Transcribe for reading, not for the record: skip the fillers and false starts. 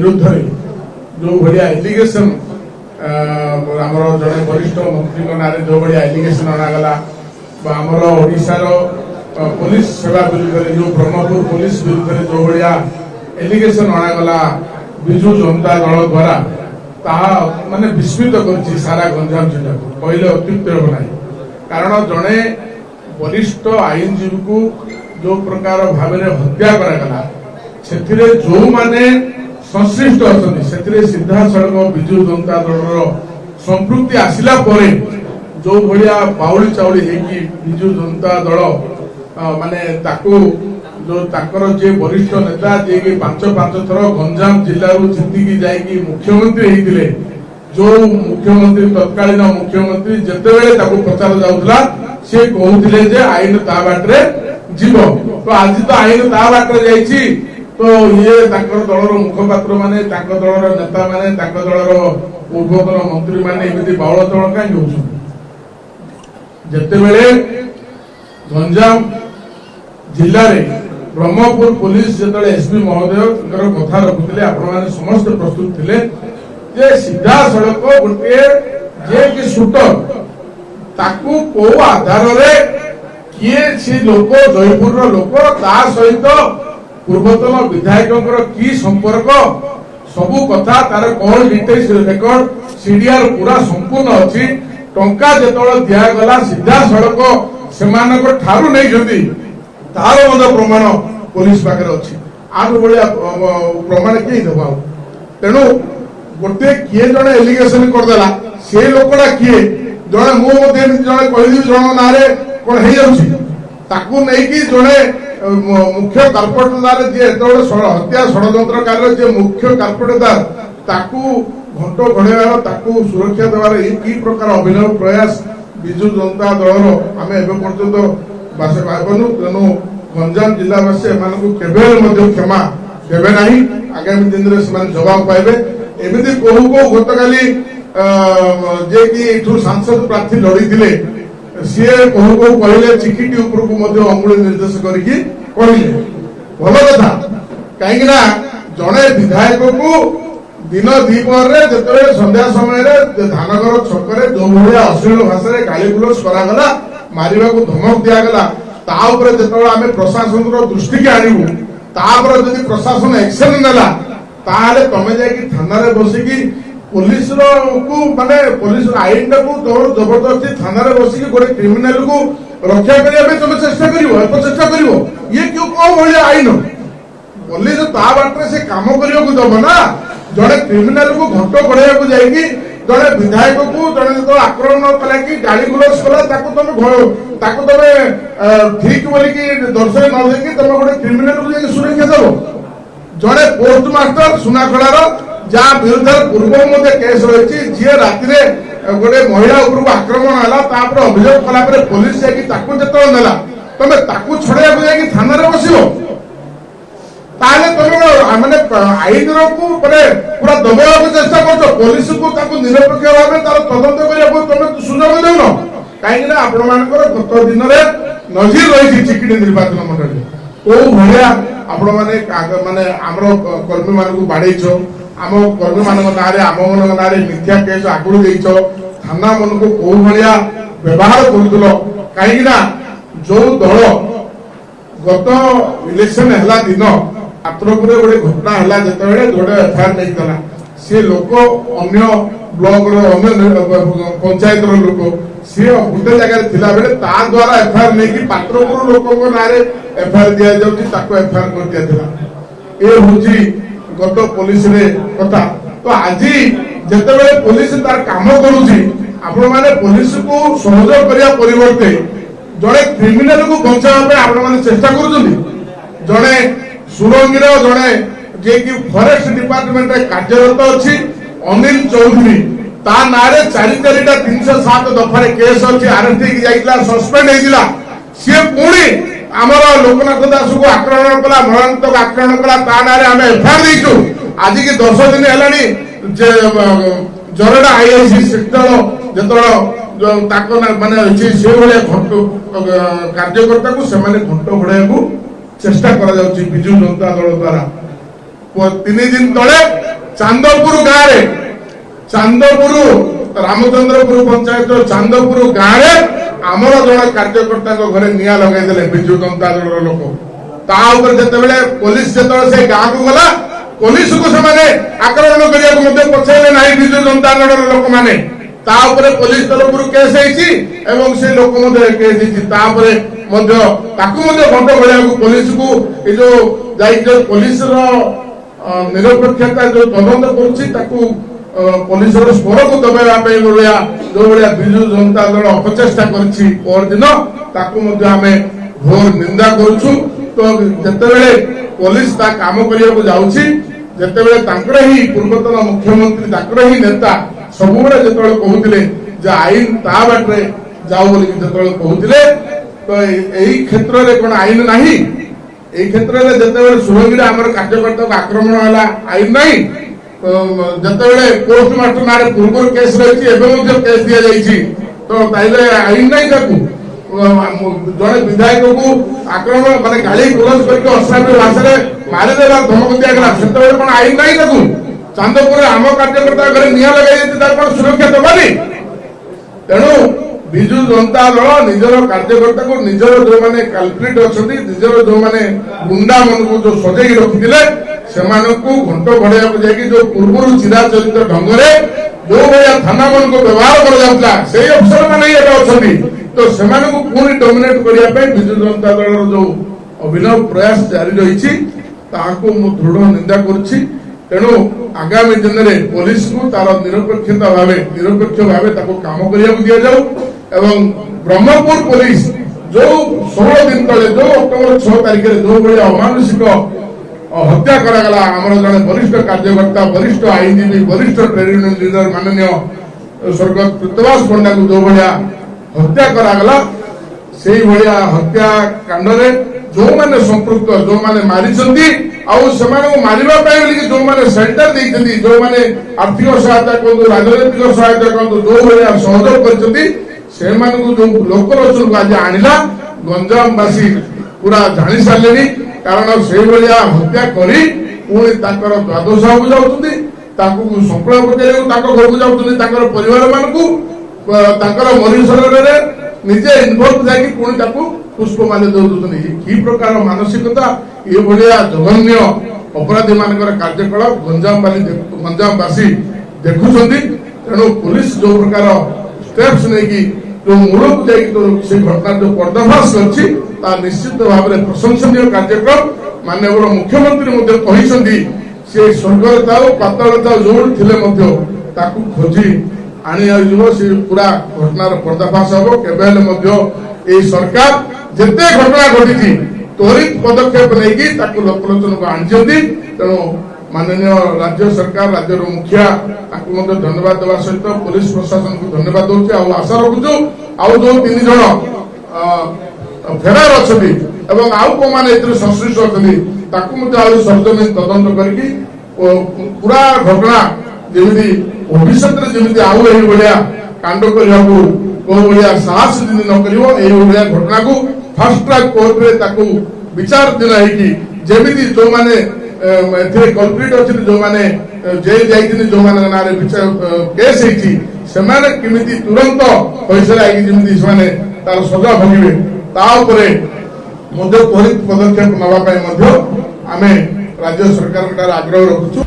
विरुद्ध जो भाया एलिगेशन आमर जड़े वरिष्ठ मंत्री ना जो भाया एलिगेशन अणागला आमर ओडिशार पुलिस सेवा विरुद्ध जो ब्रह्मपुर पुलिस विरुद्ध जो भाया एलिगेशन अणागला विजु जनता दल द्वारा ताहा माने विस्मित कर सारा गंजाम जिला को कहले अत्युक्त हेब ना कारण जड़े वरिष्ठ आईनजीवी को जो प्रकार भाव हत्या करागला से जो माने संश्लिष्ट अच्छा सीधा सड़क विजु जनता दल संपृक्ति आसला जो भाया बाउली चाउली होगी विजु जनता दल माने ताको जो ताकर जे वरिष्ठ नेता जे कि पांच थर गंजाम जिल्ला जीतिकी जाइए मुख्यमंत्री होते जो मुख्यमंत्री तत्कालीन मुख्यमंत्री जितेबले प्रचार जाऊला से कहते जे आईन ता बाटे जीव तो आज तो आईन ता बाटे जाइए तो ये दलर मुखपात्र माने दलर नेता माने दलर पूर्वतन मंत्री माने एमती बाउल चल कहीं हो जितेबले गंजाम जिले में ब्रह्मपुर पुलिस जो एसपी महोदय कथा रखुते आपण समस्त प्रस्तुत थे जे सीधा सड़क गोटे जे कि शूटर ताकू को आधार किए सी लोक जयपुर लोक ता सहित पूर्वतन विधायक की संपर्क सबू कथा तार कौन डिटेल्स रेकर्ड सीडीआर पूरा संपूर्ण अच्छी टंका जो दिगला सीधा सड़क से ठारू नहीं तार प्रमाण पुलिस पाखे अच्छी आठ भाया प्रमाण किए देव तेणु गोटे किए जड़े एलिगेशन करदेला से लोकटा किए जड़े मुझे जड़े कहदेवी जन ना कौन हो जड़े मुख्य कार्पोरेटर जी हत्या षड्यंत्रकार जे मुख्य कार्पोरेटर घंट घड़ेबार सुरक्षा देवार कि प्रकार अभिनव प्रयास विजु जनता दल आम एपर्यंत पाइबनु तेणु गंजाम जिलावासी एम क्षमा देवे ना आगामी दिन में जवाब पाइबे एमती कहू कहू गतकाली जे कि सांसद प्रार्थी लड़ी सी कहू कहू कहले चिकिटी उपरकू अंगुली निर्देश करके कहले भल कथा कहीं जड़े विधायक को दिन द्विपहर जो संध्या समय धानगर छक जो भाया अश्लील भाषा गाली गुलज करागला मारिबा को धमक दिगला जो आम प्रशासन दृष्टि की आणबू जदि प्रशासन एक्शन नेला तुम जा थाना बसिकी पुलिस को माने पुलिस आईन टाक जबरदस्ती थाना बसिकी गोटे क्रिमिनाल को रक्षा करने तुम चेष्टा कर ये क्यों कौन भाया आईन पुलिस ता बाटे से कम करने दब ना जड़े क्रिमिनाल को घंट बढ़ाया जाएगी जड़े विधायक को जड़े जो आक्रमण कला कि गाड़ी गुलज कला तुम ठीक बोलिकी दर्शय न देखी तुम गोटे क्रिमिनाल को सुरक्षा दब जड़े पोस्टमास्टर सुनाखड़ार जहाँ विरुद्ध पूर्व केस रही जी राति गोटे महिला उपरको आक्रमण है अभियोग कला पुलिस जो नेला तुम छड़ाई थाना बस माने आईन को पूरा दबाव को चेष्टा कर पुलिस को निरपेक्ष भाव तार तदंत करने तुम सुजोग देन कहीं आपण गत दिन नजीर रही चिकिटी निर्वाचन मंडल कौ भाया आपण मैंने आम कर्मी मान बाड़ेच आम कर्मी मान ना आम मन ना मिथ्या केस आगुड़ देच थाना मन को कौ भाया व्यवहार करुल कहीं जो दल गत इलेक्शन है दिन पात्रपुर गोटे घटना है जो गोटे एफआईआर नहीं सी लोक अन्य ब्लॉक पंचायत लोक सी गोटे जगह थिला बेले ता द्वारा एफआईआर नहीं पात्रपुर लोक ना एफआईआर दिया जाऊँ एफआईआर कर दिया था ये हूँ गत पुलिस कथा तो आज जिते पुलिस तार काम करुँची आपण मैंने पुलिस को सहयोग करने परिवर्ते जड़े क्रिमिनाल को बचावा आपण मैंने चेष्टा कर जड़े सुरंगीर जड़े जे कि फॉरेस्ट डिपार्टमेंट कार्यरत अच्छी अनिल चौधरी ता ना 4-4टा 307 दफार केस अच्छी आरएसटी जाइला सस्पेंड होइला सी पुणी आमर लोकनाथ दास को आक्रमण कला मरणांतक आक्रमण कला ता ना आम एफआईआर देचु आज की 10 दिन है जरडा आईआईसी सेक्टर जो माने से भाया घंट कार्यकर्ता को से घंट बढ़ाया चेष्टा करा विजु जनता दल द्वारा 3 दिन तले चांदपुर गाँव रे चांदपुर रामचंद्रपुर पंचायत चांदपुर गाँव रे आमर जन कार्यकर्ता घरे निया लगे विजु जनता दल लोक जिते पुलिस जो से गाँव को गला पुलिस को आक्रमण करने पछाइले ना विजु जनता दल लोक मैंने पुलिस तरफ केस से लोक केस घंट भलिया पुलिस को जो पुलिस निरपेक्षता जो तदंत कर पुलिस स्वर को दबाई जो भाया विजु जनता दल अपचेषा कर घोर निंदा करुछु। तो जितेबले पुलिस ता काम करने जाते ही पूर्वतन मुख्यमंत्री ही नेता सब कहते आईन ता बाटे जाऊ बोली कहते तो यही क्षेत्र में कौन आईन ना क्षेत्र में जिते सुरंगी आमर कार्यकर्ता आक्रमण है आईन ना जिते पोस्टमास्टर ना पूर्व केस रही केस दि जाइए तो आईन ना जड़े विधायक को आक्रमण माने गाड़ी गुलज करके अश्लील भाषा मारिदेला धमक दिया से कौन आईन ना चांदपुर आम कार्यकर्ता घर निया लगे सुरक्षा दबानी तेणु विजु जनता दल निजर कार्यकर्ता को निजर जो मैंने काल्प्रिट अच्छा निजर जो मैंने गुंडा मन को जो सजे रखिले से घंट बढ़िया जाकि जो पूर्व चिराचरित ढंग से जो भाया थाना मन को व्यवहार कर अफसर मैंने अच्छा तो से पुणी डोमिनेट करने विजु जनता दल जो अभिनव प्रयास जारी रही दृढ़ निंदा करुच्ची। तेणु आगामी दिन में पुलिस को तार निरपेक्ष भाव काम करने दि जाऊ एवं ब्रह्मपुर पुलिस जो 16 दिन तले जो अक्टोबर 6 तारिख जो भाया अमानुषिक हत्या करागला आमर जड़े वरिष्ठ कार्यकर्ता वरिष्ठ आईनजीवी वरिष्ठ ट्रेड यूनियन लीडर माननीय स्वर्गत कृतवास पंडा को जो भाया हत्या करागला से भाया हत्या कांड जो मैंने संपृक्त जो मैंने मारी मारने जो मैंने सेंटर देती जो मैंने आर्थिक सहायता कहतु राजनैतिक सहायता कहतु जो भाया सहयोग कर जो लोकलोचन को आज आणला गंजामवासी पूरा जानी सारे कारण से भाया हत्या करी पुणी द्वादश को जाऊँगी संकुल पचार घर को जाऊँगी परिवार मानू मरीशर निजे इनवल्व जाकि पुणी पुष्पमाल्य दौरान कि प्रकार मानसिकता ये भाया जघन्य अपराधी मान कार्यकलाप गंजामवासी देखुं। तेणु पुलिस जो प्रकार स्टेप्स नहीं जो मूल को जाकि घटना जो पर्दाफाश कर निश्चित भाव में प्रशंसनीय कार्यक्रम माननीय मुख्यमंत्री कहते से स्वर्ग था पाताल था जो थे खोजी आनी से पूरा घटनार पर्दाफाश हम के सरकार जिते घटना घटी त्वरित पदक्षेप नहीं लोकलोचन को आनी तेणु माननीय राज्य सरकार राज्य मुखिया धन्यवाद देवा सहित पुलिस प्रशासन को धन्यवाद दूसरी आशा रखुचु आउ जो 3 जन फेरार अच्छा आउ कौ मैंने संश्लिष्ट अच्छा सरजमीन तदंत करके पूरा घटना जमी भविष्य में जमी आउ भाया कांड करने को भाया साहस न कर घटना को फास्ट ट्रैक कोर्ट में विचार दिन जमी जो मैंने कल्प्रिट अच्छे जो मैंने जेल जाइए जो मैंने ना केस होती तुरंत पैसा जमी तार सजा भोगे त्वरित पदक्षेप नापी आम राज्य सरकार आग्रह रखुचु।